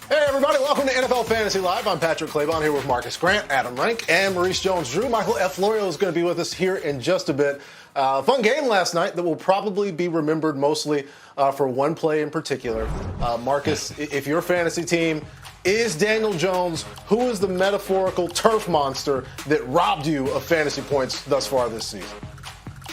Hey everybody, welcome to NFL Fantasy Live. I'm Patrick Claybon here with Marcus Grant, Adam Rank, and Maurice Jones-Drew. Michael F. Florio is going to be with us here in just a bit. Fun game last night that will probably be remembered mostly for one play in particular. Marcus, if your fantasy team is Daniel Jones, who is the metaphorical turf monster that robbed you of fantasy points thus far this season?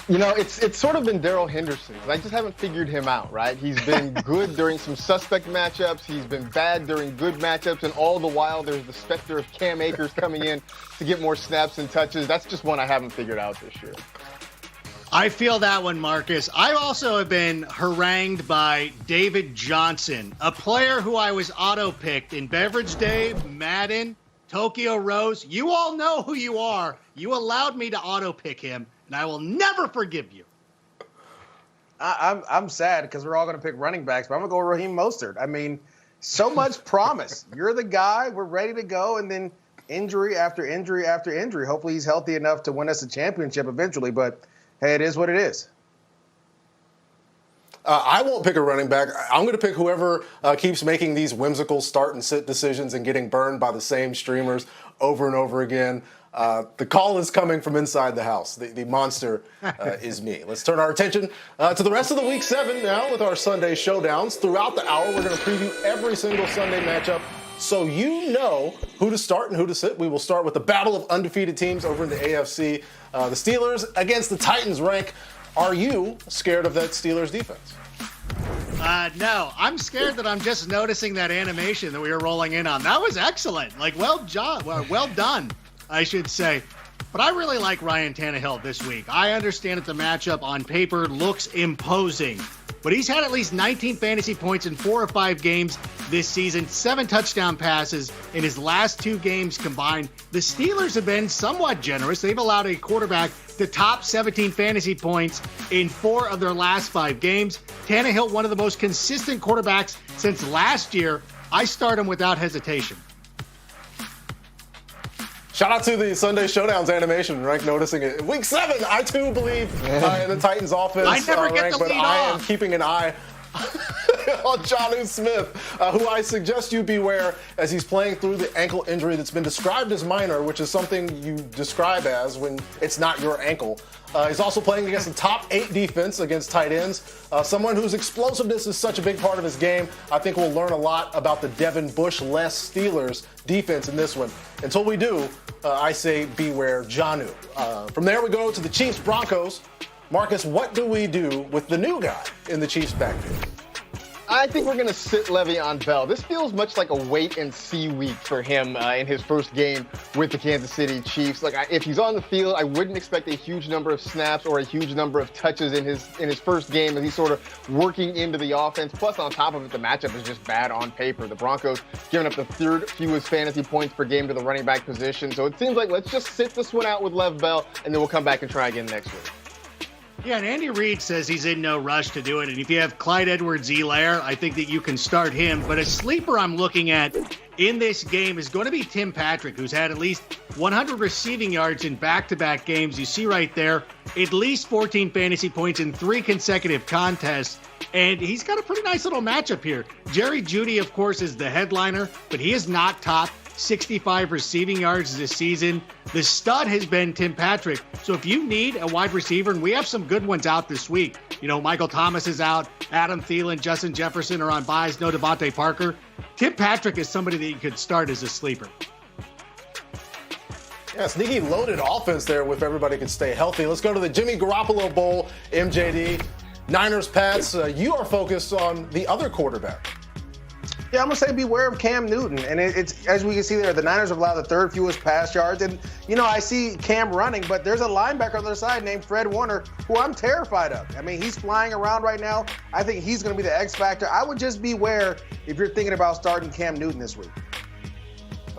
You know, it's sort of been Darrell Henderson. I just haven't figured him out, right? He's been good during some suspect matchups. He's been bad during good matchups. And all the while, there's the specter of Cam Akers coming in to get more snaps and touches. That's just one I haven't figured out this year. I feel that one, Marcus. I also have been harangued by David Johnson, a player who I was auto-picked in Beverage Dave, Madden, Tokyo Rose. You all know who you are. You allowed me to auto-pick him. And I will never forgive you. I'm sad because we're all going to pick running backs, but I'm going to go with Raheem Mostert. I mean, so much promise. You're the guy. We're ready to go. And then injury after injury after injury. Hopefully he's healthy enough to win us a championship eventually. But, hey, it is what it is. I won't pick a running back. I'm going to pick whoever keeps making these whimsical start and sit decisions and getting burned by the same streamers over and over again. The call is coming from inside the house. The monster is me. Let's turn our attention to the rest of the Week 7 now with our Sunday showdowns. Throughout the hour, we're going to preview every single Sunday matchup so you know who to start and who to sit. We will start with the battle of undefeated teams over in the AFC. The Steelers against the Titans. Rank, are you scared of that Steelers defense? No, I'm scared that I'm just noticing that animation that we were rolling in on. That was excellent. Like, well done, I should say. But I really like Ryan Tannehill this week. I understand that the matchup on paper looks imposing, but he's had at least 19 fantasy points in 4 or 5 games this season, 7 touchdown passes in his last 2 games combined. The Steelers have been somewhat generous. They've allowed a quarterback to top 17 fantasy points in 4 of their last 5 games. Tannehill, one of the most consistent quarterbacks since last year. I start him without hesitation. Shout out to the Sunday Showdowns animation, Rank noticing it. Week 7, I too believe in the Titans offense, I never get Rank, the but lead I am off. keeping an eye on Jonnu Smith, who I suggest you beware as he's playing through the ankle injury that's been described as minor, which is something you describe as when it's not your ankle. He's also playing against the top 8 defense against tight ends. Someone whose explosiveness is such a big part of his game. I think we'll learn a lot about the Devin Bush-less Steelers defense in this one. Until we do, I say beware Jonnu. From there we go to the Chiefs Broncos. Marcus, what do we do with the new guy in the Chiefs backfield? I think we're going to sit Le'Veon Bell. This feels much like a wait-and-see week for him in his first game with the Kansas City Chiefs. If he's on the field, I wouldn't expect a huge number of snaps or a huge number of touches in his first game as he's sort of working into the offense. Plus, on top of it, the matchup is just bad on paper. The Broncos giving up the 3rd fewest fantasy points per game to the running back position. So it seems like let's just sit this one out with Lev Bell, and then we'll come back and try again next week. Yeah, and Andy Reid says he's in no rush to do it. And if you have Clyde Edwards-Helaire, I think that you can start him. But a sleeper I'm looking at in this game is going to be Tim Patrick, who's had at least 100 receiving yards in back-to-back games. You see right there, at least 14 fantasy points in 3 consecutive contests. And he's got a pretty nice little matchup here. Jerry Jeudy, of course, is the headliner, but he is not top 65 receiving yards this season. The stud has been Tim Patrick. So if you need a wide receiver, and we have some good ones out this week, you know, Michael Thomas is out, Adam Thielen, Justin Jefferson are on buys, no Devontae Parker. Tim Patrick is somebody that you could start as a sleeper. Yeah, sneaky loaded offense there if everybody could stay healthy. Let's go to the Jimmy Garoppolo Bowl, MJD. Niners, Pats, you are focused on the other quarterback. Yeah, I'm going to say beware of Cam Newton. And it's as we can see there, the Niners have allowed the 3rd fewest pass yards. And, you know, I see Cam running, but there's a linebacker on the other side named Fred Warner who I'm terrified of. I mean, he's flying around right now. I think he's going to be the X factor. I would just beware if you're thinking about starting Cam Newton this week.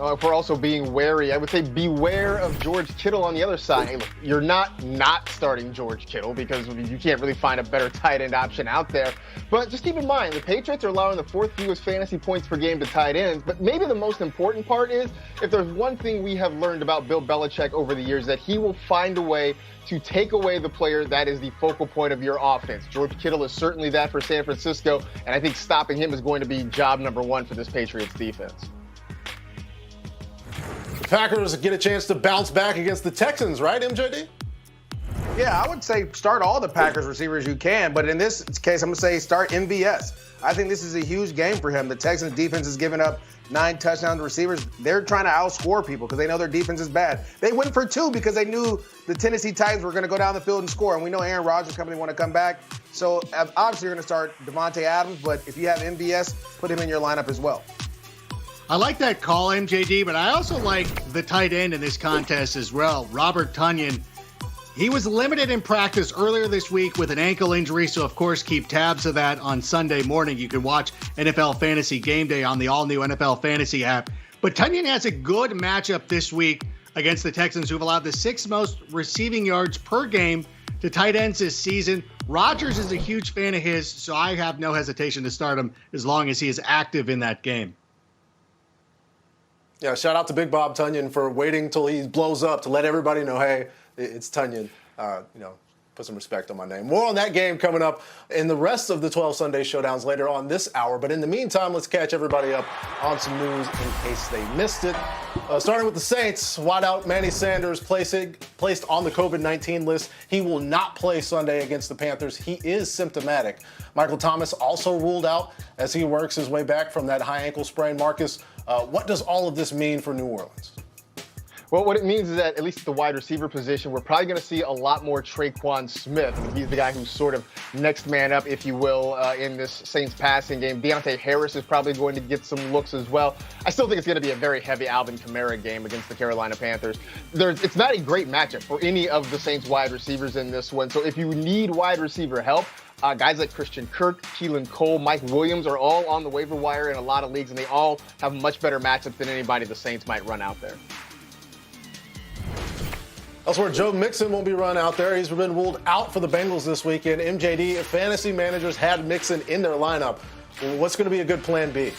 If we're also being wary, I would say beware of George Kittle on the other side. Hey, look, you're not starting George Kittle because you can't really find a better tight end option out there. But just keep in mind, the Patriots are allowing the 4th fewest fantasy points per game to tight ends. But maybe the most important part is, if there's one thing we have learned about Bill Belichick over the years, that he will find a way to take away the player that is the focal point of your offense. George Kittle is certainly that for San Francisco, and I think stopping him is going to be job number 1 for this Patriots defense. Packers get a chance to bounce back against the Texans, right, MJD? Yeah, I would say start all the Packers receivers you can, but in this case, I'm going to say start MVS. I think this is a huge game for him. The Texans defense has given up 9 touchdowns to receivers. They're trying to outscore people because they know their defense is bad. They went for 2 because they knew the Tennessee Titans were going to go down the field and score, and we know Aaron Rodgers coming to want to come back. So obviously you're going to start Devontae Adams, but if you have MVS, put him in your lineup as well. I like that call, MJD, but I also like the tight end in this contest as well. Robert Tonyan, he was limited in practice earlier this week with an ankle injury, so of course keep tabs of that on Sunday morning. You can watch NFL Fantasy Game Day on the all-new NFL Fantasy app. But Tonyan has a good matchup this week against the Texans, who've allowed the 6th most receiving yards per game to tight ends this season. Rodgers is a huge fan of his, so I have no hesitation to start him as long as he is active in that game. Yeah, shout out to Big Bob Tonyan for waiting till he blows up to let everybody know, hey, it's Tonyan. Put some respect on my name. More on that game coming up in the rest of the 12 Sunday Showdowns later on this hour. But in the meantime, let's catch everybody up on some news in case they missed it. Starting with the Saints, wideout Manny Sanders placed on the COVID-19 list. He will not play Sunday against the Panthers. He is symptomatic. Michael Thomas also ruled out as he works his way back from that high ankle sprain. Marcus, what does all of this mean for New Orleans? Well, what it means is that, at least at the wide receiver position, we're probably going to see a lot more Traquan Smith. I mean, he's the guy who's sort of next man up, if you will, in this Saints passing game. Deontay Harris is probably going to get some looks as well. I still think it's going to be a very heavy Alvin Kamara game against the Carolina Panthers. It's not a great matchup for any of the Saints wide receivers in this one. So if you need wide receiver help, guys like Christian Kirk, Keelan Cole, Mike Williams are all on the waiver wire in a lot of leagues, and they all have much better matchups than anybody the Saints might run out there. Elsewhere, Joe Mixon won't be run out there. He's been ruled out for the Bengals this weekend. MJD, if fantasy managers had Mixon in their lineup, what's going to be a good plan B?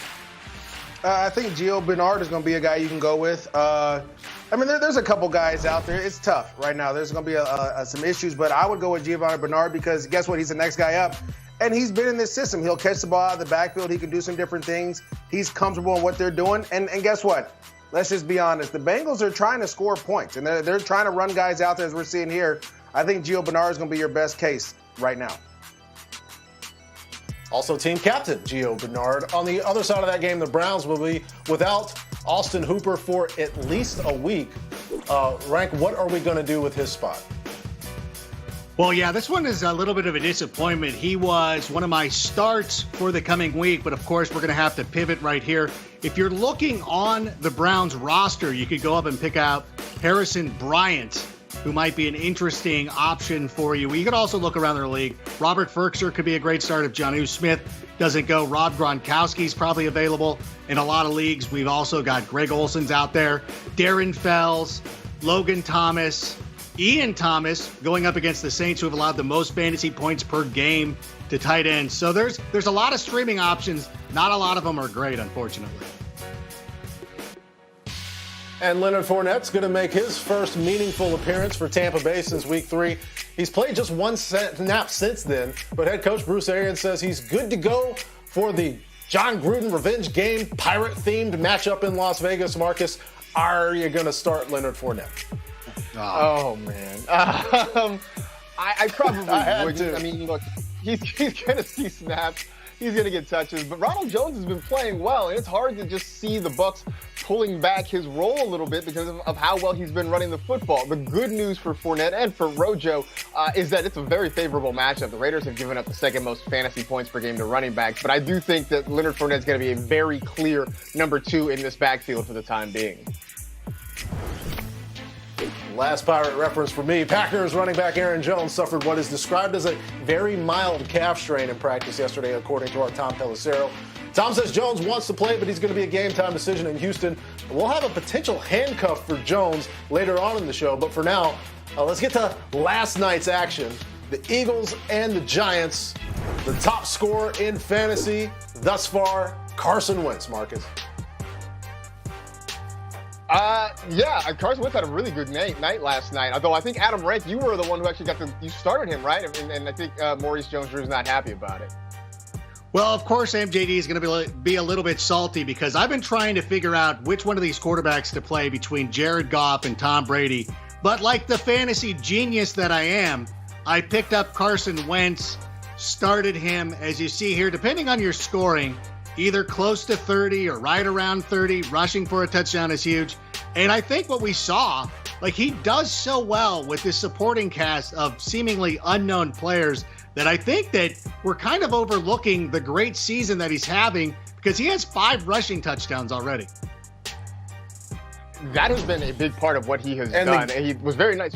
I think Gio Bernard is going to be a guy you can go with. There's a couple guys out there. It's tough right now. There's going to be some issues, but I would go with Giovanni Bernard because guess what? He's the next guy up. And he's been in this system. He'll catch the ball out of the backfield. He can do some different things. He's comfortable in what they're doing. And guess what? Let's just be honest. The Bengals are trying to score points, and they're trying to run guys out there as we're seeing here. I think Gio Bernard is going to be your best case right now. Also, team captain Gio Bernard. On the other side of that game, the Browns will be without Austin Hooper for at least a week. Rank, what are we going to do with his spot? Well, yeah, this one is a little bit of a disappointment. He was one of my starts for the coming week, but of course, we're going to have to pivot right here. If you're looking on the Browns roster, you could go up and pick out Harrison Bryant, who might be an interesting option for you. You could also look around their league. Robert Ferkser could be a great start if Jonnu Smith doesn't go. Rob Gronkowski's probably available in a lot of leagues. We've also got Greg Olson's out there, Darren Fells, Logan Thomas, Ian Thomas going up against the Saints, who have allowed the most fantasy points per game to tight ends. So there's a lot of streaming options. Not a lot of them are great, unfortunately. And Leonard Fournette's going to make his first meaningful appearance for Tampa Bay since Week 3. He's played just one snap since then, but head coach Bruce Arians says he's good to go for the John Gruden revenge game, pirate-themed matchup in Las Vegas. Marcus, are you going to start Leonard Fournette? Oh, man. I probably wouldn't. I mean, look, he's going to see snaps. He's going to get touches. But Ronald Jones has been playing well, and it's hard to just see the Bucs pulling back his role a little bit because of how well he's been running the football. The good news for Fournette and for Rojo is that it's a very favorable matchup. The Raiders have given up the second most fantasy points per game to running backs, but I do think that Leonard Fournette's going to be a very clear number 2 in this backfield for the time being. Last Pirate reference for me. Packers running back Aaron Jones suffered what is described as a very mild calf strain in practice yesterday, according to our Tom Pelissero. Tom says Jones wants to play, but he's going to be a game-time decision in Houston. We'll have a potential handcuff for Jones later on in the show, but for now, let's get to last night's action. The Eagles and the Giants. The top scorer in fantasy thus far, Carson Wentz, Marcus. Carson Wentz had a really good night last night. Although I think Adam Rank, you were the one who actually you started him, right? And I think Maurice Jones-Drew is not happy about it. Well, of course, MJD is going to be a little bit salty because I've been trying to figure out which one of these quarterbacks to play between Jared Goff and Tom Brady. But like the fantasy genius that I am, I picked up Carson Wentz, started him, as you see here, depending on your scoring, either close to 30 or right around 30. Rushing for a touchdown is huge. And I think what we saw, like he does so well with this supporting cast of seemingly unknown players that I think that we're kind of overlooking the great season that he's having because he has 5 rushing touchdowns already. That has been a big part of what he has done. And it was very nice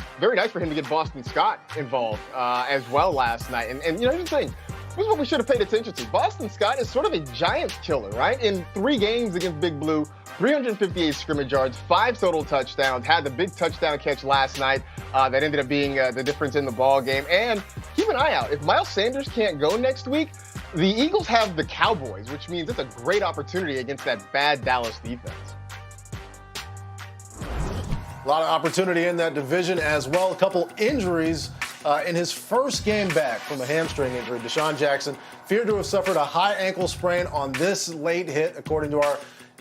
for him to get Boston Scott involved as well last night. And you know, here's the thing. This is what we should have paid attention to. Boston Scott is sort of a Giants killer, right? In 3 games against Big Blue, 358 scrimmage yards, 5 total touchdowns, had the big touchdown catch last night that ended up being the difference in the ball game. And keep an eye out. If Miles Sanders can't go next week, the Eagles have the Cowboys, which means it's a great opportunity against that bad Dallas defense. A lot of opportunity in that division as well. A couple injuries in his first game back from a hamstring injury. Deshaun Jackson feared to have suffered a high ankle sprain on this late hit. According to our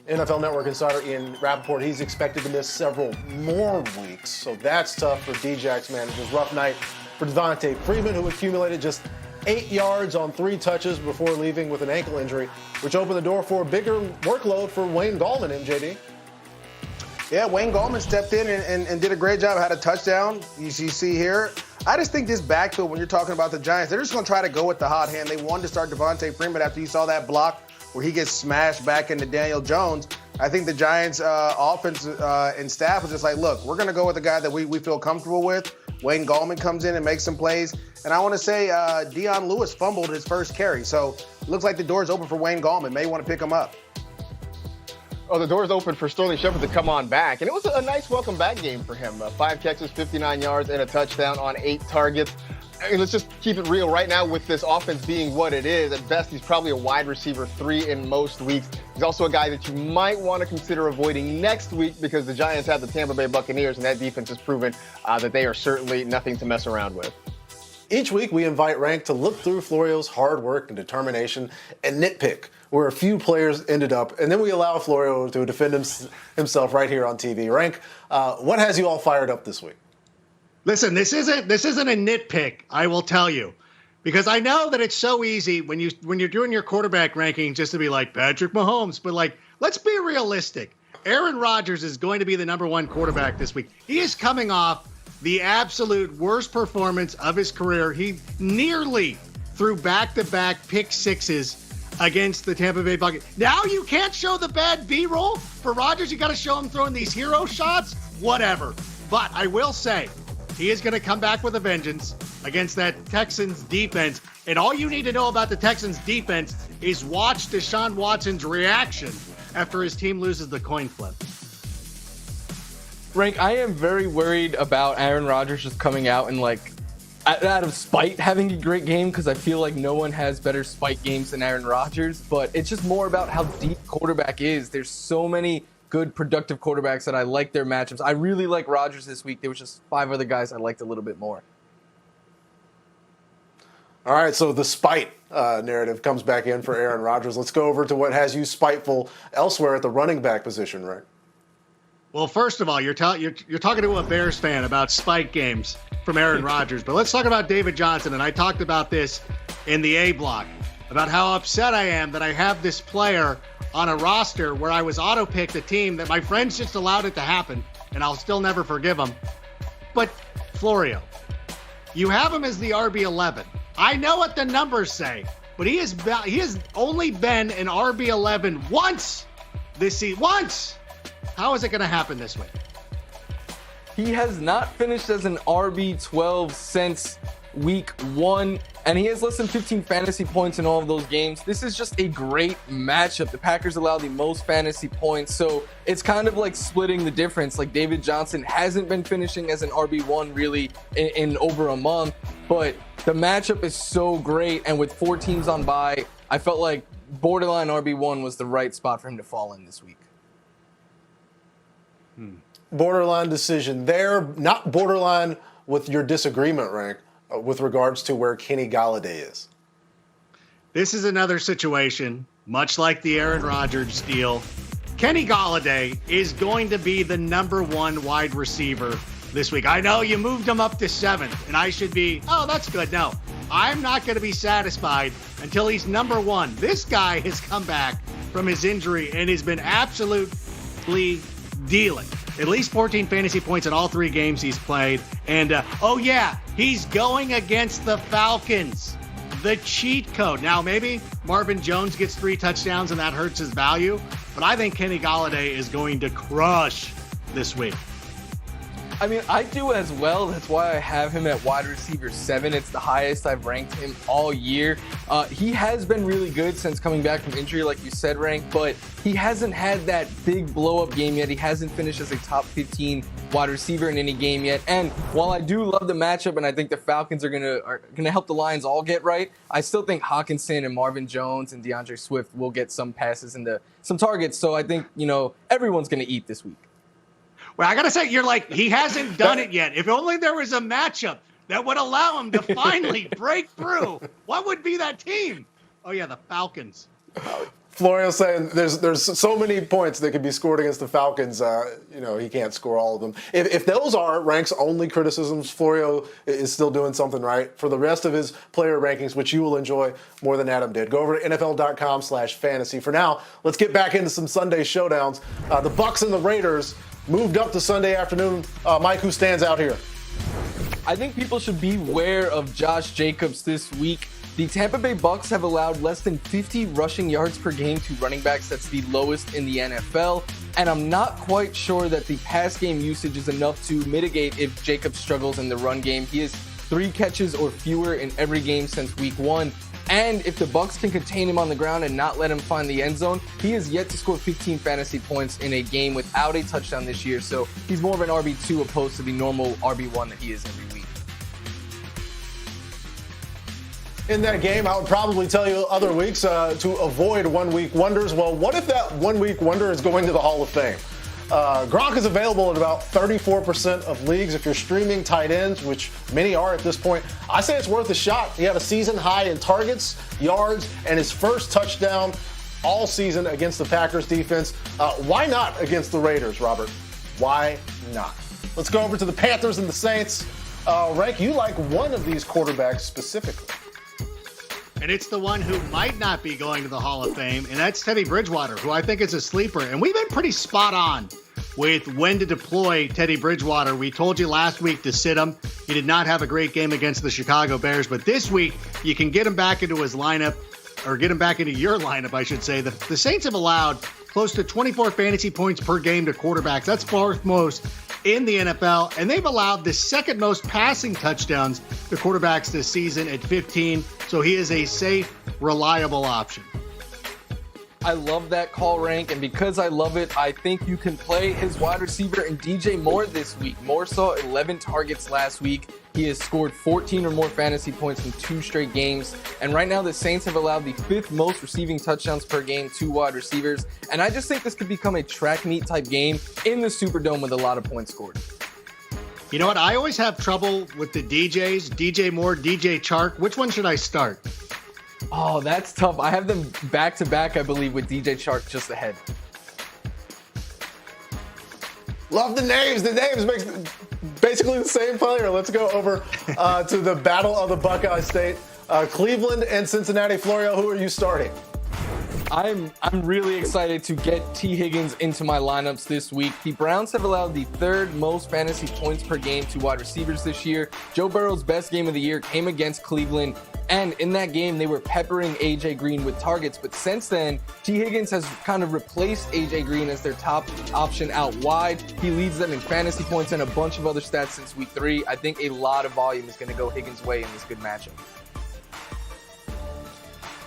NFL Network insider Ian Rappaport, he's expected to miss several more weeks. So that's tough for D-Jack's managers. Rough night for Devontae Freeman, who accumulated just 8 yards on 3 touches before leaving with an ankle injury, which opened the door for a bigger workload for Wayne Gallman, MJD. Yeah, Wayne Gallman stepped in and did a great job, had a touchdown. You see here. I just think this backfield, when you're talking about the Giants, they're just going to try to go with the hot hand. They wanted to start Devontae Freeman after you saw that block where he gets smashed back into Daniel Jones. I think the Giants offense and staff was just like, look, we're going to go with the guy that we feel comfortable with. Wayne Gallman comes in and makes some plays. And I want to say Dion Lewis fumbled his first carry. So it looks like the door's open for Wayne Gallman. May want to pick him up. Oh, the door's open for Sterling Shepard to come on back. And it was a nice welcome back game for him. 5 catches, 59 yards, and a touchdown on 8 targets. I mean, let's just keep it real right now with this offense being what it is. At best, he's probably a wide receiver 3 in most weeks. He's also a guy that you might want to consider avoiding next week because the Giants have the Tampa Bay Buccaneers, and that defense has proven that they are certainly nothing to mess around with. Each week, we invite Rank to look through Florio's hard work and determination and nitpick where a few players ended up, and then we allow Florio to defend himself right here on TV. Rank, what has you all fired up this week? Listen, this isn't a nitpick, I will tell you, because I know that it's so easy when you're doing your quarterback ranking just to be like Patrick Mahomes, but like let's be realistic. Aaron Rodgers is going to be the number 1 quarterback this week. He is coming off the absolute worst performance of his career. He nearly threw back-to-back pick sixes against the Tampa Bay Buccaneers. Now you can't show the bad B-roll for Rodgers. You got to show him throwing these hero shots. Whatever. But I will say, he is going to come back with a vengeance against that Texans defense. And all you need to know about the Texans defense is watch Deshaun Watson's reaction after his team loses the coin flip. Rank, I am very worried about Aaron Rodgers just coming out and out of spite having a great game because I feel like no one has better spite games than Aaron Rodgers. But it's just more about how deep quarterback is. There's so many good, productive quarterbacks that I like their matchups. I really like Rodgers this week. There was just 5 other guys I liked a little bit more. All right, so the spite narrative comes back in for Aaron Rodgers. Let's go over to what has you spiteful elsewhere at the running back position, right? Well, first of all, you're talking to a Bears fan about spike games from Aaron Rodgers, but let's talk about David Johnson. And I talked about this in the A block, about how upset I am that I have this player on a roster where I was auto-picked a team that my friends just allowed it to happen, and I'll still never forgive them. But Florio, you have him as the RB11. I know what the numbers say, but he has only been an RB11 once this season. Once! How is it going to happen this week? He has not finished as an RB12 since week 1 and he has less than 15 fantasy points in all of those games. This is just a great matchup. The Packers allow the most fantasy points, so it's kind of like splitting the difference. Like, David Johnson hasn't been finishing as an RB1 really in over a month, but the matchup is so great, and with 4 teams on bye, I felt like borderline RB1 was the right spot for him to fall in this week. Borderline decision there, not borderline with your disagreement, Rank, with regards to where Kenny Golladay is. This is another situation, much like the Aaron Rodgers deal. Kenny Golladay is going to be the #1 wide receiver this week. I know you moved him up to 7th, and I should be, oh, that's good. No, I'm not going to be satisfied until he's #1. This guy has come back from his injury and has been absolutely dealing. At least 14 fantasy points in all 3 games he's played. And, oh yeah, he's going against the Falcons, the cheat code. Now, maybe Marvin Jones gets 3 touchdowns and that hurts his value, but I think Kenny Golladay is going to crush this week. I mean, I do as well. That's why I have him at wide receiver 7. It's the highest I've ranked him all year. He has been really good since coming back from injury, like you said, Rank, but he hasn't had that big blow-up game yet. He hasn't finished as a top 15 wide receiver in any game yet. And while I do love the matchup, and I think the Falcons are gonna help the Lions all get right, I still think Hawkinson and Marvin Jones and DeAndre Swift will get some passes into some targets. So I think, everyone's gonna eat this week. Well, I got to say, you're like, he hasn't done it yet. If only there was a matchup that would allow him to finally break through. What would be that team? Oh, yeah, the Falcons. Florio saying there's so many points that could be scored against the Falcons. He can't score all of them. If those are Rank's only criticisms, Florio is still doing something right. For the rest of his player rankings, which you will enjoy more than Adam did, go over to NFL.com/fantasy. For now, let's get back into some Sunday showdowns. The Bucs and the Raiders moved up to Sunday afternoon. Mike, who stands out here? I think people should beware of Josh Jacobs this week. The Tampa Bay Bucs have allowed less than 50 rushing yards per game to running backs. That's the lowest in the NFL. And I'm not quite sure that the pass game usage is enough to mitigate if Jacobs struggles in the run game. He has 3 catches or fewer in every game since week 1. And if the Bucs can contain him on the ground and not let him find the end zone, he has yet to score 15 fantasy points in a game without a touchdown this year. So he's more of an RB2 opposed to the normal RB1 that he is every week. In that game, I would probably tell you other weeks to avoid one-week wonders. Well, what if that one-week wonder is going to the Hall of Fame? Gronk is available in about 34% of leagues. If you're streaming tight ends, which many are at this point, I say it's worth a shot. He had a season high in targets, yards, and his first touchdown all season against the Packers defense. Why not against the Raiders, Robert? Why not? Let's go over to the Panthers and the Saints. Rank, you like one of these quarterbacks specifically. And it's the one who might not be going to the Hall of Fame, and that's Teddy Bridgewater, who I think is a sleeper. And we've been pretty spot on with when to deploy Teddy Bridgewater. We told you last week to sit him. He did not have a great game against the Chicago Bears, but this week you can get him back into his lineup, or get him back into your lineup, I should say. The Saints have allowed close to 24 fantasy points per game to quarterbacks. That's fourth most in the NFL, and they've allowed the second most passing touchdowns to quarterbacks this season at 15, so he is a safe, reliable option. I love that call, Rank, and because I love it, I think you can play his wide receiver and DJ Moore this week. Moore saw 11 targets last week. He has scored 14 or more fantasy points in 2 straight games. And right now, the Saints have allowed the 5th most receiving touchdowns per game to wide receivers. And I just think this could become a track meet type game in the Superdome with a lot of points scored. You know what? I always have trouble with the DJs, DJ Moore, DJ Chark. Which one should I start? Oh, that's tough. I have them back to back, I believe, with DJ Chark just ahead. Love the names. The names makes basically the same player. Let's go over to the Battle of the Buckeye State. Cleveland and Cincinnati. Florio, who are you starting? I'm really excited to get T. Higgins into my lineups this week. The Browns have allowed the 3rd most fantasy points per game to wide receivers this year. Joe Burrow's best game of the year came against Cleveland, and in that game, they were peppering A.J. Green with targets. But since then, T. Higgins has kind of replaced A.J. Green as their top option out wide. He leads them in fantasy points and a bunch of other stats since week 3. I think a lot of volume is going to go Higgins' way in this good matchup.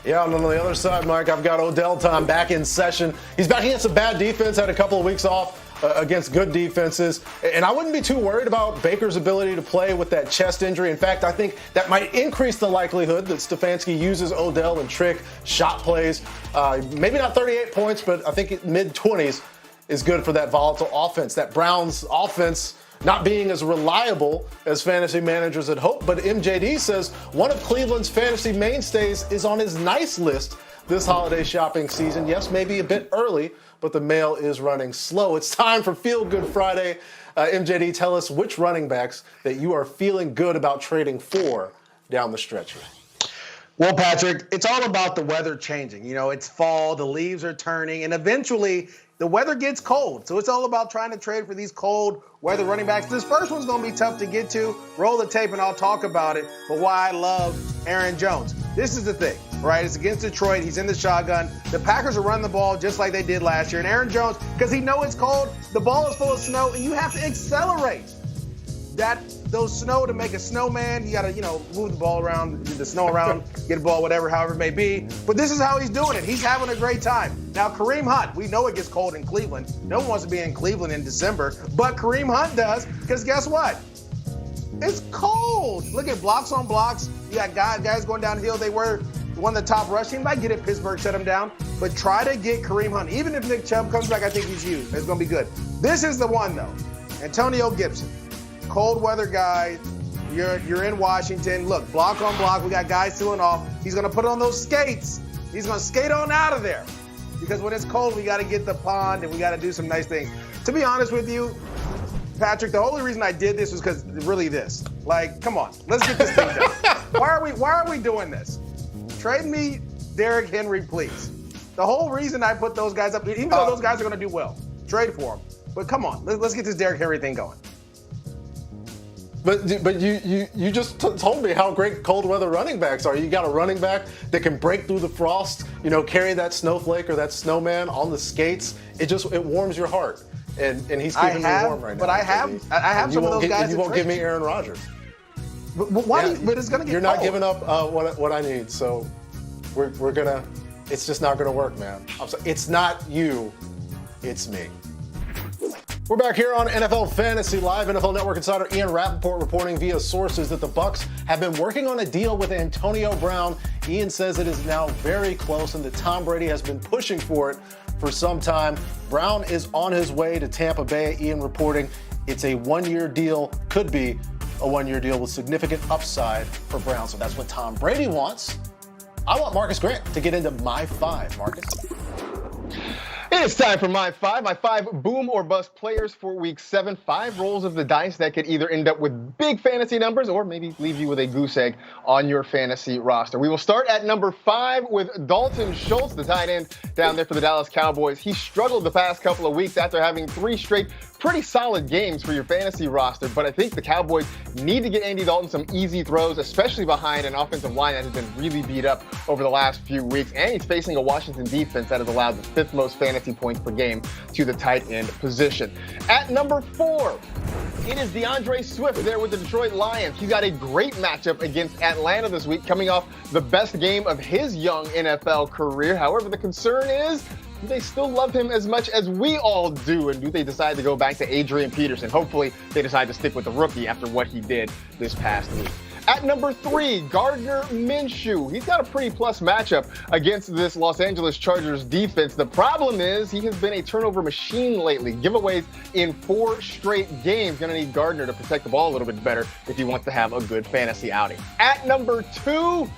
Yeah, and on the other side, Mike, I've got Odell Time back in session. He's back against a bad defense, had a couple of weeks off against good defenses. And I wouldn't be too worried about Baker's ability to play with that chest injury. In fact, I think that might increase the likelihood that Stefanski uses Odell in trick shot plays. Maybe not 38 points, but I think mid-20s is good for that volatile offense. That Browns offense not being as reliable as fantasy managers had hoped, but MJD says one of Cleveland's fantasy mainstays is on his nice list this holiday shopping season. Yes, maybe a bit early, but the mail is running slow. It's time for Feel Good Friday. MJD, tell us which running backs that you are feeling good about trading for down the stretch here. Well, Patrick, it's all about the weather changing. You know, it's fall, the leaves are turning, and eventually the weather gets cold. So it's all about trying to trade for these cold weather running backs. This first one's going to be tough to get to. Roll the tape and I'll talk about it. But why I love Aaron Jones. This is the thing, right? It's against Detroit. He's in the shotgun. The Packers are running the ball just like they did last year. And Aaron Jones, because he knows it's cold, the ball is full of snow, and you have to accelerate those snow to make a snowman. You got to, move the ball around, the snow around, get a ball, however it may be. But this is how he's doing it. He's having a great time. Now, Kareem Hunt, we know it gets cold in Cleveland. No one wants to be in Cleveland in December, but Kareem Hunt does, because guess what? It's cold. Look at blocks on blocks. You got guys going downhill. They were one of the top rush teams. Might get it. Pittsburgh shut him down. But try to get Kareem Hunt. Even if Nick Chubb comes back, I think he's used. It's going to be good. This is the one, though. Antonio Gibson. Cold weather guy. You're in Washington. Look, block on block. We got guys sealing off. He's going to put on those skates. He's going to skate on out of there. Because when it's cold, we got to get the pond and we got to do some nice things. To be honest with you, Patrick, the only reason I did this was because really this. Like, come on, let's get this thing done. Why are we doing this? Trade me Derrick Henry, please. The whole reason I put those guys up, even though those guys are going to do well, trade for them. But come on, let's get this Derrick Henry thing going. But you just told me how great cold weather running backs are. You got a running back that can break through the frost, carry that snowflake or that snowman on the skates. It warms your heart. And he's keeping me warm right now. But I have some of those guys. You won't give me Aaron Rodgers. But why? But it's gonna get. You're not giving up what I need. So we're gonna. It's just not gonna work, man. I'm sorry. It's not you. It's me. We're back here on NFL Fantasy Live. NFL Network insider Ian Rappaport reporting via sources that the Bucs have been working on a deal with Antonio Brown. Ian says it is now very close and that Tom Brady has been pushing for it for some time. Brown is on his way to Tampa Bay. Ian reporting it's a one-year deal, could be a one-year deal with significant upside for Brown. So that's what Tom Brady wants. I want Marcus Grant to get into my five. Marcus? It's time for my five boom or bust players for week 7. 5 rolls of the dice that could either end up with big fantasy numbers or maybe leave you with a goose egg on your fantasy roster. We will start at number 5 with Dalton Schultz, the tight end down there for the Dallas Cowboys. He struggled the past couple of weeks after having 3 straight pretty solid games for your fantasy roster, but I think the Cowboys need to get Andy Dalton some easy throws, especially behind an offensive line that has been really beat up over the last few weeks, and he's facing a Washington defense that has allowed the 5th most fantasy points per game to the tight end position. At number 4, it is DeAndre Swift there with the Detroit Lions. He's got a great matchup against Atlanta this week, coming off the best game of his young NFL career. However, the concern is, do they still love him as much as we all do? And do they decide to go back to Adrian Peterson? Hopefully, they decide to stick with the rookie after what he did this past week. At number 3, Gardner Minshew. He's got a pretty plus matchup against this Los Angeles Chargers defense. The problem is he has been a turnover machine lately. Giveaways in 4 straight games. Going to need Gardner to protect the ball a little bit better if he wants to have a good fantasy outing. At number 2,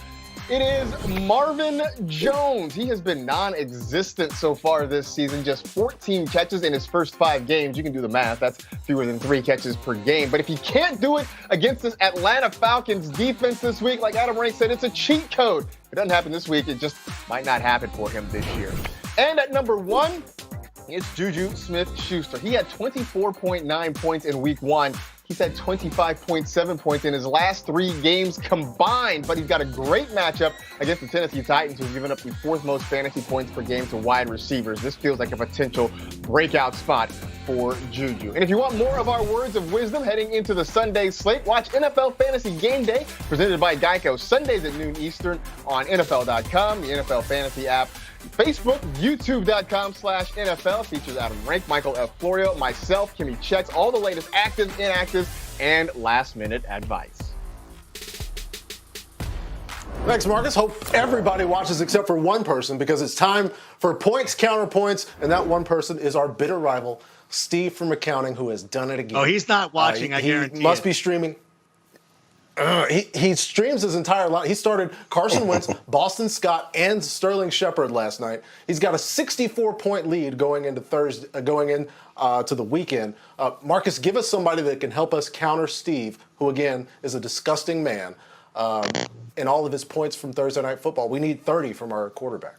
it is Marvin Jones. He has been non-existent so far this season, just 14 catches in his first 5 games. You can do the math. That's fewer than 3 catches per game. But if he can't do it against this Atlanta Falcons defense this week, like Adam Rank said, it's a cheat code. If it doesn't happen this week, it just might not happen for him this year. And at number 1, it's Juju Smith-Schuster. He had 24.9 points in week 1. He's had 25.7 points in his last 3 games combined, but he's got a great matchup against the Tennessee Titans, who've given up the 4th most fantasy points per game to wide receivers. This feels like a potential breakout spot for Juju. And if you want more of our words of wisdom heading into the Sunday slate, watch NFL Fantasy Game Day, presented by Geico, Sundays at noon Eastern on NFL.com, the NFL Fantasy app, Facebook, YouTube.com/NFL. Features Adam Rank, Michael F. Florio, myself, Kimmy Checks, all the latest active, inactive, and last-minute advice. Thanks, Marcus. Hope everybody watches except for one person, because it's time for Points, Counterpoints, and that one person is our bitter rival, Steve from accounting, who has done it again. Oh, he's not watching, I guarantee He must it. be streaming. He streams his entire life. He started Carson Wentz, Boston Scott, and Sterling Shepard last night. He's got a 64-point lead going into to the weekend. Marcus, give us somebody that can help us counter Steve, who again is a disgusting man, in all of his points from Thursday Night Football. We need 30 from our quarterback.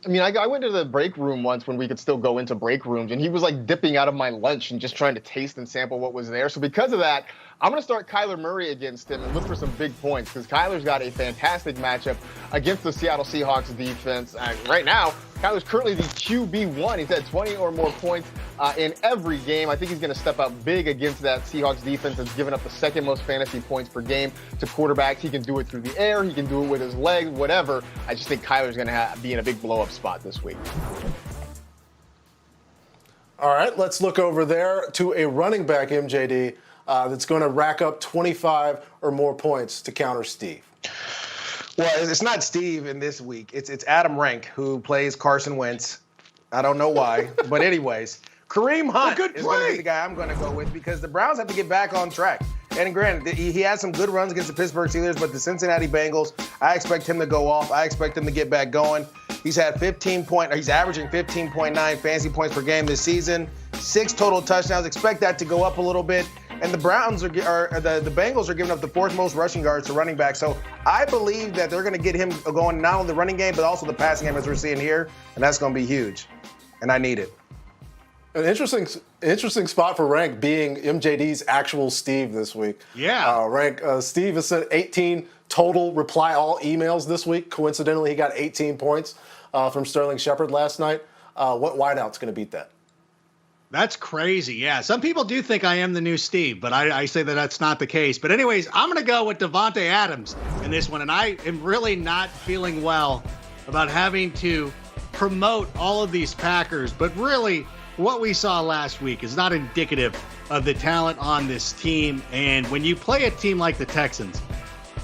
I mean, I went to the break room once when we could still go into break rooms, and he was like dipping out of my lunch and just trying to taste and sample what was there. So because of that, I'm going to start Kyler Murray against him and look for some big points, because Kyler's got a fantastic matchup against the Seattle Seahawks defense. Right now, Kyler's currently the QB1. He's had 20 or more points in every game. I think he's going to step up big against that Seahawks defense that's given up the second most fantasy points per game to quarterbacks. He can do it through the air. He can do it with his legs, whatever. I just think Kyler's going to be in a big blow-up spot this week. All right, let's look over there to a running back, MJD, that's going to rack up 25 or more points to counter Steve. Well, it's not Steve in this week. It's Adam Rank, who plays Carson Wentz. I don't know why, but anyways, Kareem Hunt is going to be the guy I'm going to go with, because the Browns have to get back on track. And granted, he had some good runs against the Pittsburgh Steelers, but the Cincinnati Bengals, I expect him to go off. I expect him to get back going. He's averaging 15.9 fantasy points per game this season, 6 total touchdowns. Expect that to go up a little bit. And the Bengals are giving up the 4th most rushing yards to running back. So I believe that they're going to get him going, not only the running game, but also the passing game, as we're seeing here. And that's going to be huge. And I need it. An interesting spot for Rank being MJD's actual Steve this week. Yeah. Steve has sent 18 total reply all emails this week. Coincidentally, he got 18 points from Sterling Shepard last night. What wideout's going to beat that? That's crazy. Yeah. Some people do think I am the new Steve, but I say that that's not the case. But anyways, I'm going to go with Davante Adams in this one. And I am really not feeling well about having to promote all of these Packers. But really, what we saw last week is not indicative of the talent on this team. And when you play a team like the Texans,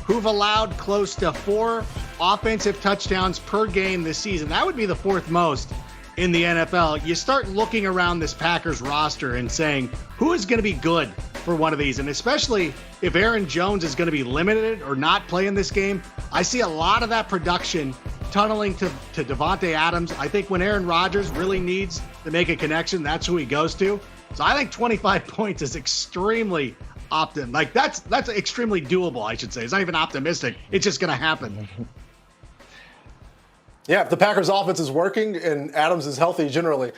who've allowed close to 4 offensive touchdowns per game this season, that would be the 4th most in the NFL. You start looking around this Packers roster and saying, who is going to be good for one of these? And especially if Aaron Jones is going to be limited or not playing this game, I see a lot of that production tunneling to Davante Adams. I think when Aaron Rodgers really needs to make a connection, that's who he goes to. So I think 25 points is extremely that's extremely doable, I should say. It's not even optimistic. It's just going to happen. Yeah, if the Packers' offense is working and Adams is healthy generally,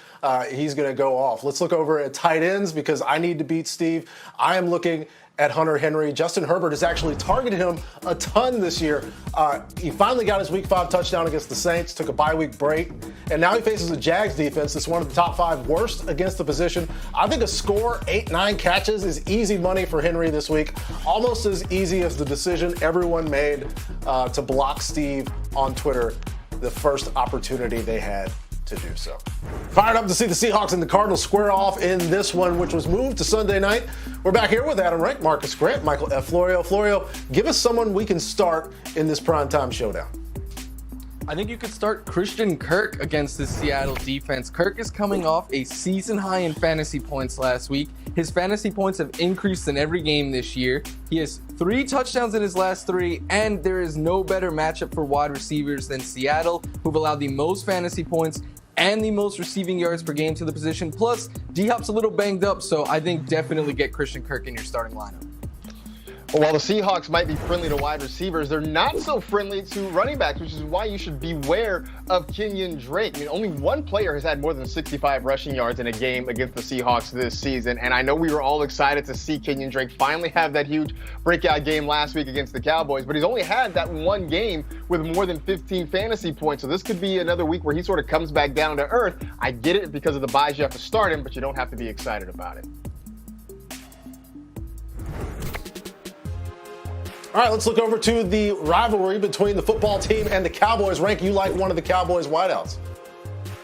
he's going to go off. Let's look over at tight ends, because I need to beat Steve. I am looking at Hunter Henry. Justin Herbert has actually targeted him a ton this year. He finally got his Week 5 touchdown against the Saints, took a bye-week break, and now he faces a Jags defense that's one of the top 5 worst against the position. I think a score, 8-9 catches, is easy money for Henry this week, almost as easy as the decision everyone made to block Steve on Twitter the first opportunity they had to do so. Fired up to see the Seahawks and the Cardinals square off in this one, which was moved to Sunday night. We're back here with Adam Rank, Marcus Grant, Michael F. Florio. Florio, give us someone we can start in this primetime showdown. I think you could start Christian Kirk against the Seattle defense. Kirk is coming off a season high in fantasy points last week. His fantasy points have increased in every game this year. He has 3 touchdowns in his last 3, and there is no better matchup for wide receivers than Seattle, who've allowed the most fantasy points and the most receiving yards per game to the position. Plus, D-Hop's a little banged up, so I think definitely get Christian Kirk in your starting lineup. While the Seahawks might be friendly to wide receivers, they're not so friendly to running backs, which is why you should beware of Kenyon Drake. I mean, only one player has had more than 65 rushing yards in a game against the Seahawks this season, and I know we were all excited to see Kenyon Drake finally have that huge breakout game last week against the Cowboys, but he's only had that one game with more than 15 fantasy points, so this could be another week where he sort of comes back down to earth. I get it because of the buys you have to start him, but you don't have to be excited about it. All right, let's look over to the rivalry between the football team and the Cowboys. Rank, you like one of the Cowboys wideouts.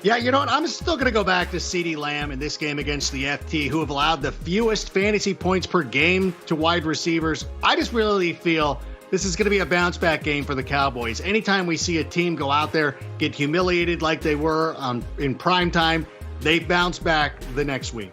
Yeah, you know what? I'm still going to go back to CeeDee Lamb in this game against the FT, who have allowed the fewest fantasy points per game to wide receivers. I just really feel this is going to be a bounce-back game for the Cowboys. Anytime we see a team go out there, get humiliated like they were in prime time, they bounce back the next week.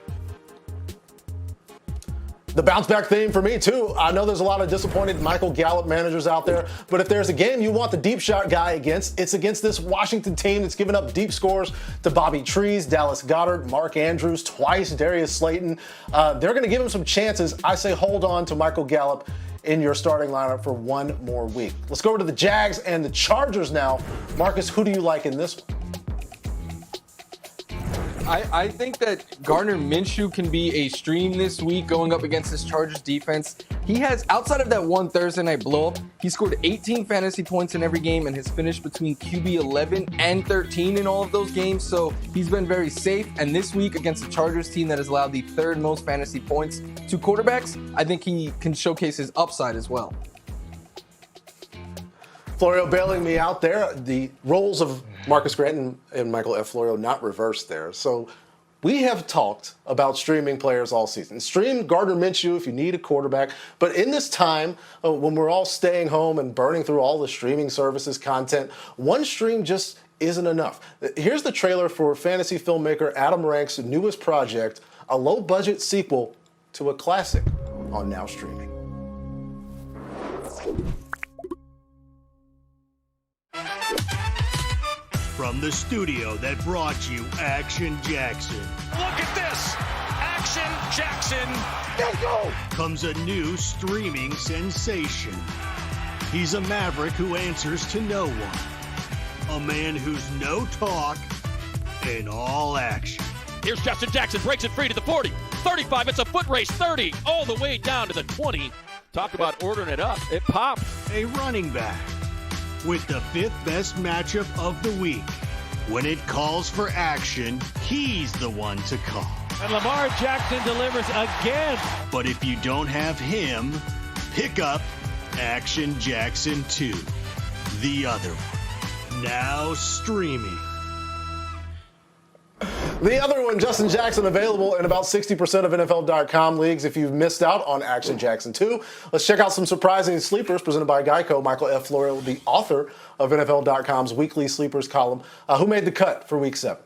The bounce back theme for me, too. I know there's a lot of disappointed Michael Gallup managers out there, but if there's a game you want the deep shot guy against, it's against this Washington team that's given up deep scores to Bobby Trees, Dallas Goedert, Mark Andrews, twice Darius Slayton. They're going to give him some chances. I say hold on to Michael Gallup in your starting lineup for one more week. Let's go over to the Jags and the Chargers now. Marcus, who do you like in this one? I think that Gardner Minshew can be a stream this week going up against this Chargers defense. He has, outside of that one Thursday night blow-up, he scored 18 fantasy points in every game and has finished between QB 11 and 13 in all of those games. So he's been very safe. And this week against the Chargers team that has allowed the third most fantasy points to quarterbacks, I think he can showcase his upside as well. Florio bailing me out there. The roles of Marcus Grant and Michael F. Florio not reversed there. So we have talked about streaming players all season. Stream Gardner Minshew if you need a quarterback. But in this time, when we're all staying home and burning through all the streaming services content, one stream just isn't enough. Here's the trailer for fantasy filmmaker Adam Rank's newest project, a low-budget sequel to a classic on Now Streaming. From the studio that brought you Action Jackson. Look at this! Action Jackson! Let's go! Comes a new streaming sensation. He's a maverick who answers to no one. A man who's no talk and all action. Here's Justin Jackson, breaks it free to the 40, 35, it's a foot race, 30, all the way down to the 20. Talk about ordering it up, it pops. A running back with the fifth best matchup of the week. When it calls for action, he's the one to call. And Lamar Jackson delivers again. But if you don't have him, pick up Action Jackson 2, the other one. Now streaming. The other one, Justin Jackson, available in about 60% of NFL.com leagues if you've missed out on Action Jackson 2. Let's check out some surprising sleepers presented by Geico. Michael F. Florio, the author of NFL.com's weekly sleepers column, who made the cut for Week 7.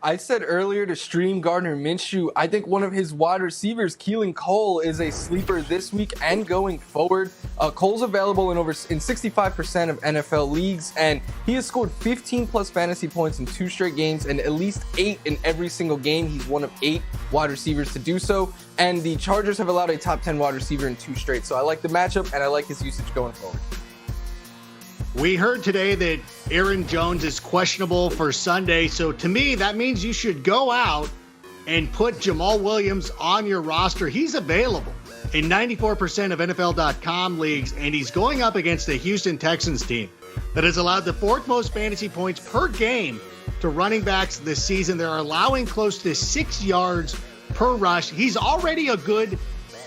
I said earlier to stream Gardner Minshew. I think one of his wide receivers, Keelan Cole, is a sleeper this week and going forward. Cole's available in 65% of NFL leagues, and he has scored 15 plus fantasy points in 2 straight games and at least 8 in every single game. He's one of 8 wide receivers to do so, and the Chargers have allowed a top 10 wide receiver in 2 straight. So I like the matchup and I like his usage going forward. We heard today that Aaron Jones is questionable for Sunday, so to me, that means you should go out and put Jamal Williams on your roster. He's available in 94% of NFL.com leagues, and he's going up against the Houston Texans team that has allowed the 4th most fantasy points per game to running backs this season. They're allowing close to 6 yards per rush. He's already a good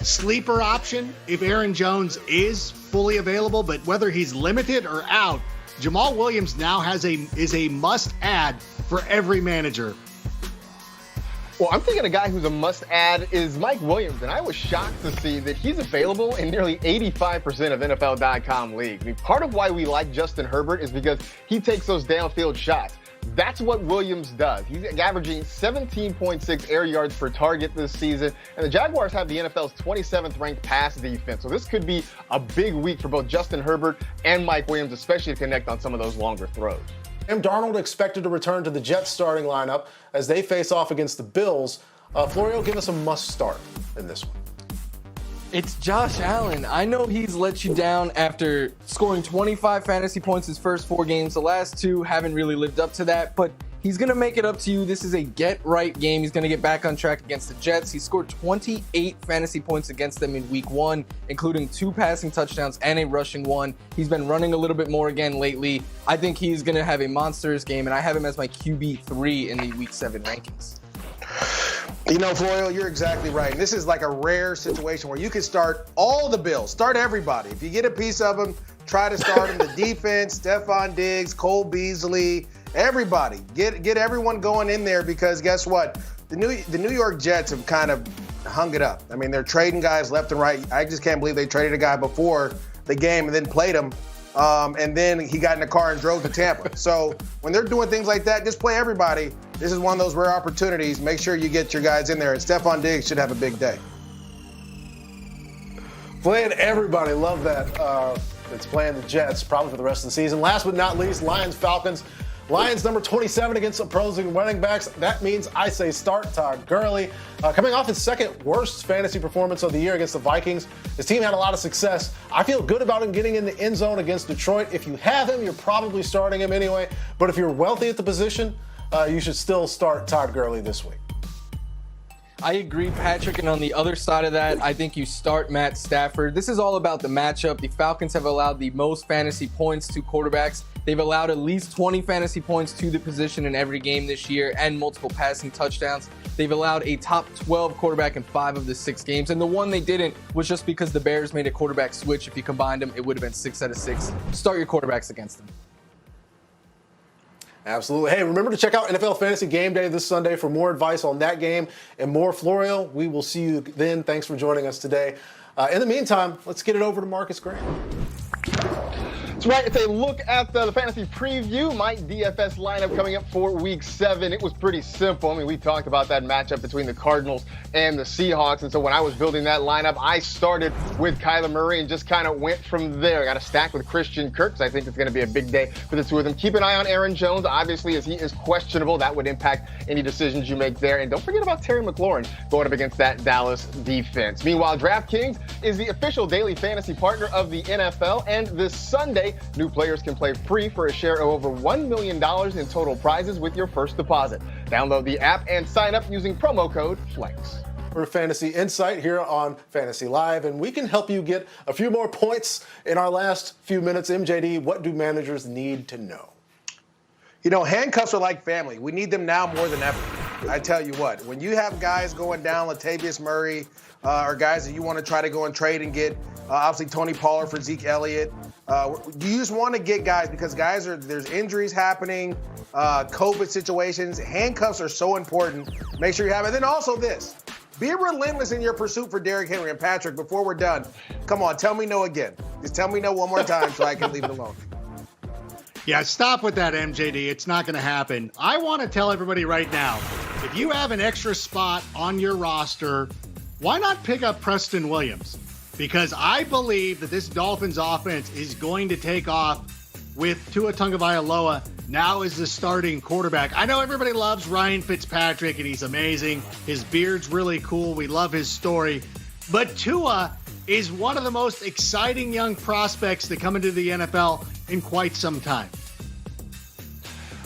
sleeper option if Aaron Jones is fully available, but whether he's limited or out, Jamal Williams now is a must-add for every manager. Well, I'm thinking a guy who's a must-add is Mike Williams, and I was shocked to see that he's available in nearly 85% of NFL.com leagues. I mean, part of why we like Justin Herbert is because he takes those downfield shots. That's what Williams does. He's averaging 17.6 air yards per target this season, and the Jaguars have the NFL's 27th ranked pass defense. So this could be a big week for both Justin Herbert and Mike Williams, especially to connect on some of those longer throws. Sam Darnold expected to return to the Jets starting lineup as they face off against the Bills. Florio, give us a must start in this one. It's Josh Allen. I know he's let you down after scoring 25 fantasy points his first 4 games. The last 2 haven't really lived up to that, but he's going to make it up to you. This is a get-right game. He's going to get back on track against the Jets. He scored 28 fantasy points against them in week 1, including 2 passing touchdowns and a rushing 1. He's been running a little bit more again lately. I think he's going to have a monstrous game, and I have him as my QB3 in the week 7 rankings. You know, Floyo, you're exactly right. This is like a rare situation where you can start all the Bills, start everybody. If you get a piece of them, try to start them. The defense, Stephon Diggs, Cole Beasley, everybody. Get everyone going in there because guess what? The New York Jets have kind of hung it up. I mean, they're trading guys left and right. I just can't believe they traded a guy before the game and then played him. And then he got in the car and drove to Tampa. So when they're doing things like that, just play everybody. This is one of those rare opportunities. Make sure you get your guys in there. And Stephon Diggs should have a big day. Playing everybody, love that. It's playing the Jets probably for the rest of the season. Last but not least, Lions Falcons. Lions number 27 against opposing running backs. That means I say start Todd Gurley. Coming off his second worst fantasy performance of the year against the Vikings, his team had a lot of success. I feel good about him getting in the end zone against Detroit. If you have him, you're probably starting him anyway. But if you're wealthy at the position, you should still start Todd Gurley this week. I agree, Patrick, and on the other side of that, I think you start Matt Stafford. This is all about the matchup. The Falcons have allowed the most fantasy points to quarterbacks. They've allowed at least 20 fantasy points to the position in every game this year and multiple passing touchdowns. They've allowed a top 12 quarterback in 5 of the 6 games, and the one they didn't was just because the Bears made a quarterback switch. If you combined them, it would have been 6 out of 6. Start your quarterbacks against them. Absolutely. Hey, remember to check out NFL Fantasy Game Day this Sunday for more advice on that game and more Florio. We will see you then. Thanks for joining us today. In the meantime, let's get it over to Marcus Graham. That's right. It's a look at the fantasy preview. My DFS lineup coming up for week 7. It was pretty simple. I mean, we talked about that matchup between the Cardinals and the Seahawks. And so when I was building that lineup, I started with Kyler Murray and just kind of went from there. I got a stack with Christian Kirk, so I think it's going to be a big day for the two of them. Keep an eye on Aaron Jones, obviously, as he is questionable. That would impact any decisions you make there. And don't forget about Terry McLaurin going up against that Dallas defense. Meanwhile, DraftKings is the official daily fantasy partner of the NFL. And this Sunday, new players can play free for a share of over $1 million in total prizes with your first deposit. Download the app and sign up using promo code FLEX. For Fantasy Insight here on Fantasy Live, and we can help you get a few more points in our last few minutes. MJD, what do managers need to know? You know, handcuffs are like family. We need them now more than ever. I tell you what, when you have guys going down, Latavius Murray, or guys that you want to try to go and trade and get, obviously Tony Pollard for Zeke Elliott, you just want to get guys because there's injuries happening, COVID situations. Handcuffs are so important. Make sure you have it. And then also this, be relentless in your pursuit for Derrick Henry. And Patrick, before we're done, come on, tell me no again. Just tell me no one more time so I can leave it alone. Yeah, stop with that, MJD. It's not going to happen. I want to tell everybody right now, if you have an extra spot on your roster, why not pick up Preston Williams? Because I believe that this Dolphins offense is going to take off with Tua Tagovailoa now as the starting quarterback. I know everybody loves Ryan Fitzpatrick, and he's amazing. His beard's really cool. We love his story. But Tua is one of the most exciting young prospects to come into the NFL in quite some time.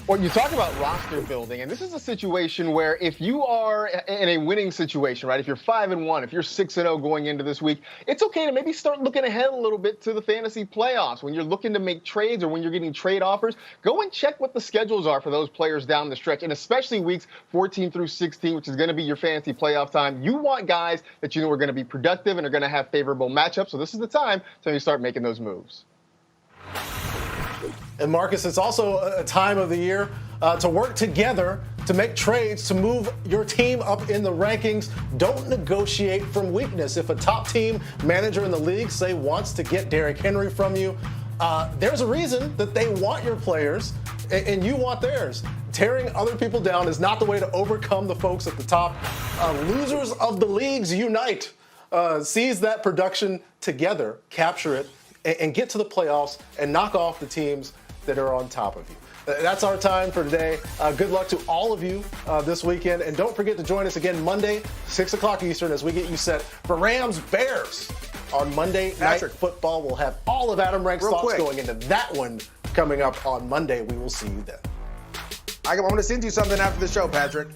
Well, you talk about roster building, and this is a situation where if you are in a winning situation, right, if you're 5-1, if you're 6-0 going into this week, it's okay to maybe start looking ahead a little bit to the fantasy playoffs. When you're looking to make trades or when you're getting trade offers, go and check what the schedules are for those players down the stretch, and especially weeks 14 through 16, which is going to be your fantasy playoff time. You want guys that you know are going to be productive and are going to have favorable matchups, so this is the time to you start making those moves. And Marcus, it's also a time of the year to work together to make trades to move your team up in the rankings. Don't negotiate from weakness. If a top team manager in the league, say, wants to get Derrick Henry from you, there's a reason that they want your players and you want theirs. Tearing other people down is not the way to overcome the folks at the top. Losers of the leagues unite. Seize that production together, capture it, and get to the playoffs and knock off the teams that are on top of you. That's our time for today. Good luck to all of you this weekend. And don't forget to join us again Monday, 6 o'clock Eastern, as we get you set for Rams Bears on Monday Night Football. We'll have all of Adam Rank's thoughts going into that one coming up on Monday. We will see you then. I'm going to send you something after the show, Patrick.